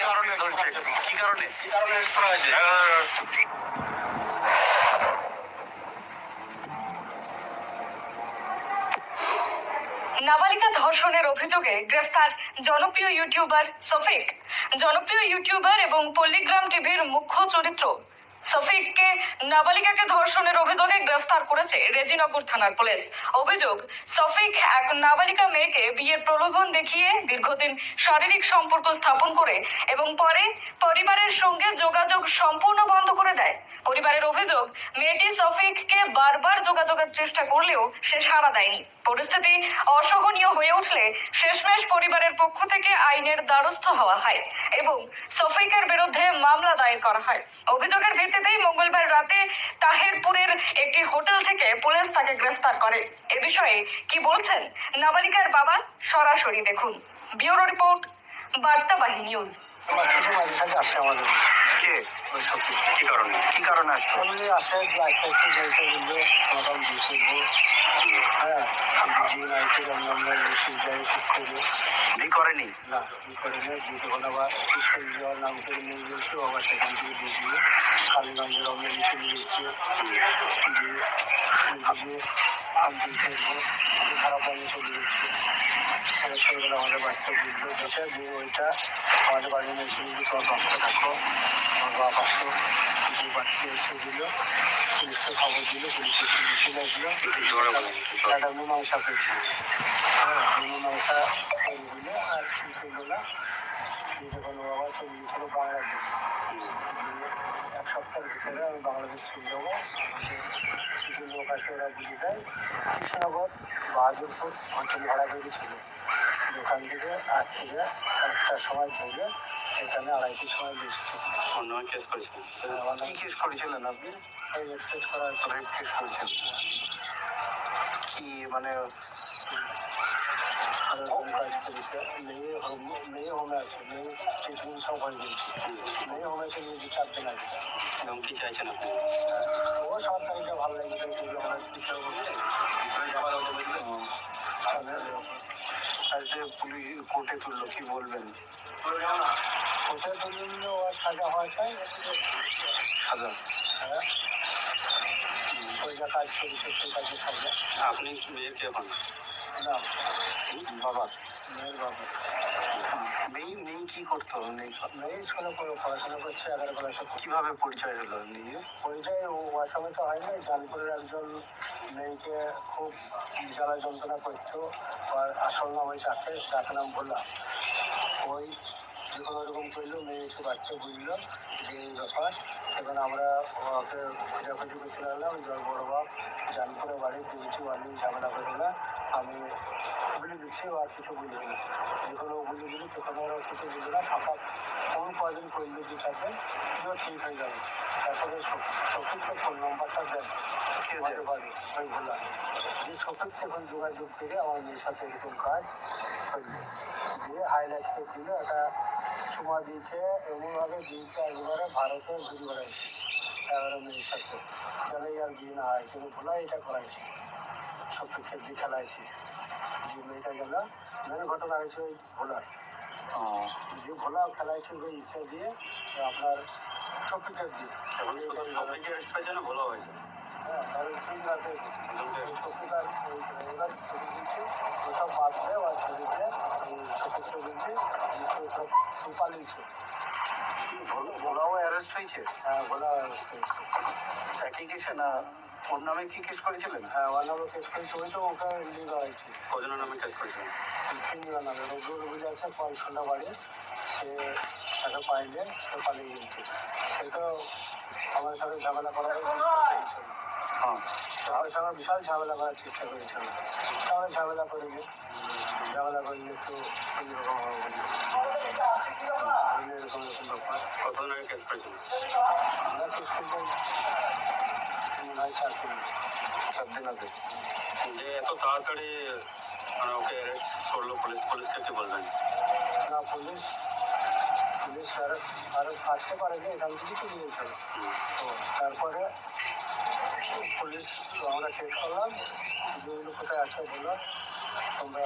কারণে ধরছে? কি কারণে করা হয়েছে? নাবালিকা ধর্ষণের অভিযোগে গ্রেফতার জনপ্রিয় ইউটিউবার সফিক। জনপ্রিয় ইউটিউবার এবং পল্লীগ্রাম টিভির মুখ্য চরিত্র সফিককে নাবালিকাকে ধর্ষণের অভিযোগে গ্রেফতার করেছে রেজিনগর থানার পুলিশ। অভিযোগ, সফিক এক নাবালিকা মেয়েকে বিয়ের প্রলোভন দেখিয়ে দীর্ঘদিন শারীরিক সম্পর্ক স্থাপন করে এবং পরে পরিবারের সঙ্গে যোগাযোগ সম্পূর্ণ বন্ধ করে দেয়। পরিবারের অভিযোগ, মেয়েটি সফিককে বারবার যোগাযোগের চেষ্টা করলেও সে সাড়া দেয়নি। পরিস্থিতি অসহনীয় হয়ে উঠলে শেষমেশ পরিবারের পক্ষ থেকে আইনের দ্বারস্থ হওয়া হয় এবং সফিকের বিরুদ্ধে মামলা দায়ের করা হয়। অভিযোগের ভিত্তিতেই মঙ্গলবার রাতে তাহেরপুরের একটি হোটেল থেকে পুলিশ তাকে গ্রেফতার করে। এ বিষয়ে কি বলছেন নাবালিকার বাবা, সরাসরি দেখুন। Bureau report, Bartabahi news. কি কারণে আসছে? করেনি না করেনি। আবার নাম করে নিয়ে গেছে, আবার সেখান থেকে দিয়ে কালীগঞ্জের আমরা লিখে নিয়ে গেছি, খারাপ আমি চলে গেছি। সেগুলো আমাদের বাচ্চা বুঝলো, দেখে দিয়ে ওইটা আমাদের বাড়ির মেয়ে কিন্তু তোমার বাচ্চা থাকো, আমার বাবা পাশো যে বাচ্চা এসে দিল, পুলিশকে খবর দিল, পুলিশের চলে আসলো, একটা মীমাংসা পেয়েছিল। মীমাংসা করে দিলে আর কি করলো না, যখন বাবা চলে গেছিল বাংলাদেশ, এক সপ্তাহের ভিতরে আমি বাংলাদেশ চলে যাবো। কিছু লোক আছে, ওরা বুঝে দেয় কৃষ্ণনগর বাহাদুরপুর হোটেল ভাড়া করেছিল। দোকান থেকে আজ থেকে একটার সময় ধরে এখানে 2:30টার সময় বেশি অন্য কেস করেছিলেন? কি কেস করেছিলেন আপনি? রেপ কেস করা হয়েছে। রেপ কেস করেছেন? কি মানে কাজ করেছে? মেয়ে হোমে আছে, মেয়ে ট্রিটমেন্ট সব হয়ে গেছে। মেয়ে হোমে আছে, মেয়ে 4 দিন আছে। এবং কি চাইছেন আপনি? ও সরকারিটা ভালো লাগছে, আমার কিছু আজ যে পুলিশ কোর্টে তুললো, কি বলবেন? কোর্টে তুললে ওর সাজা হয়, চাই সাজা? হ্যাঁ, ওই যা কাজ করেছে সেই কাজে সাজা। আপনি মেয়ের কে হন? না, বাবা। মেয়ের বাবা। মেয়ে কি করতো? মেয়ে স্কুলে পড়াশোনা করছে, 11 ক্লাসে। কিভাবে পরিচয় হলো নিয়ে? পরিচয় ও আসামে তো হয়নি, জানপুরের একজন মেয়েকে খুব জ্বালা যন্ত্রণা করতো। আর আসল নাম হয়েছে আকাশ, ডাক নাম ভোলা। ওই যখন ওরকম করলো, মেয়ে একটু বাচ্চা বুঝলো যে এই ব্যাপার। এখন আমরা ওকে খোঁজাখুঁজি করতে লাগলাম, জল বড় বাপ জানপুরে বাড়ি দিয়েছি, আমি ঝামেলা করে না, আমি বলে দিচ্ছি, ও আর কিছু বুঝবে না। যখন ও বুঝে দিলি তখন ওরা কিছু বুঝবে না, ফাঁকা ফোন কদিন করলে 2-4 দিন ঠিক হয়ে যাবে। তারপরে সফিককে ফোন নম্বরটা দেন, আমাদের বাড়ি ওই ভোলা। যে সফিক এখন যোগাযোগ করে আমার মেয়ের সাথে এরকম কাজ করলো, দিয়ে হাইলাইট করে দিল, একটা চুমা দিয়েছে, এমনভাবে দিয়েছে একবারে ভারতের ঘুরে বেড়াইছে 11 মেয়ের সাথে। তাহলে আর বিয়ে না হয়, কিন্তু ভোলা এটা করাইছে, সফিককে দিয়ে খেলাইছে। যে মেয়েটা গেল, মেন ঘটনা হয়েছে ওই ভোলা, যে ভোলা খেলাইছে যে ইচ্ছা দিয়ে আপনার সফিকের দিয়ে। ভোলা হয়েছে? হ্যাঁ, তাহলে 3 রাতে সফিকার ওরা ছবি দিচ্ছে, ওসব বাদ দেয়, আর ছবিতে সফিককে দিচ্ছে, সব পালিয়েছে। ভোলাও অ্যারেস্ট হয়েছে? হ্যাঁ, ভোলা অ্যারেস্ট হয়েছে। একই কেসে না ওর নামে কি কেস করেছিলেন? হ্যাঁ, ওর নামে কেস করেছে, ওই তো ওকে নিয়ে যাওয়া হয়েছে। কজনের নামে কেস করেছিলেন? 3 নামে। রোগগুলো বুঝে আছে পয়সা বাড়ি, সে তাকে পাইলে সে পালিয়ে গেছে। সে তো আমার সাথে ঝামেলা করার সবার সঙ্গে বিশাল ঝামেলা করার চেষ্টা করেছিল। তাহলে ঝামেলা করিনি, ঝামেলা করলে একটু অন্যরকম হবে বলি, এরকম এরকম ব্যাপার। কতদিন আগে কেস করেছিলেন? আমরা কেস করতে মনে হয় 4 দিন আগে। যে এত তাড়াতাড়ি মানে ওকে অ্যারেস্ট করলো পুলিশ, পুলিশকে কি বলবেন? না, পুলিশ আরো আসতে পারেনি, এখান থেকে চলে গেছিল। তো তারপরে পুলিশ আমরা চেক করলাম, যেগুলো কোথায় আছে বললাম, আমরা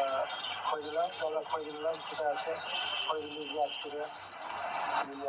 খোঁজ নিলাম, আমরা খোঁজ নিলাম কোথায় আছে, খোঁজ নিয়ে গিয়ে করে মিলিয়ে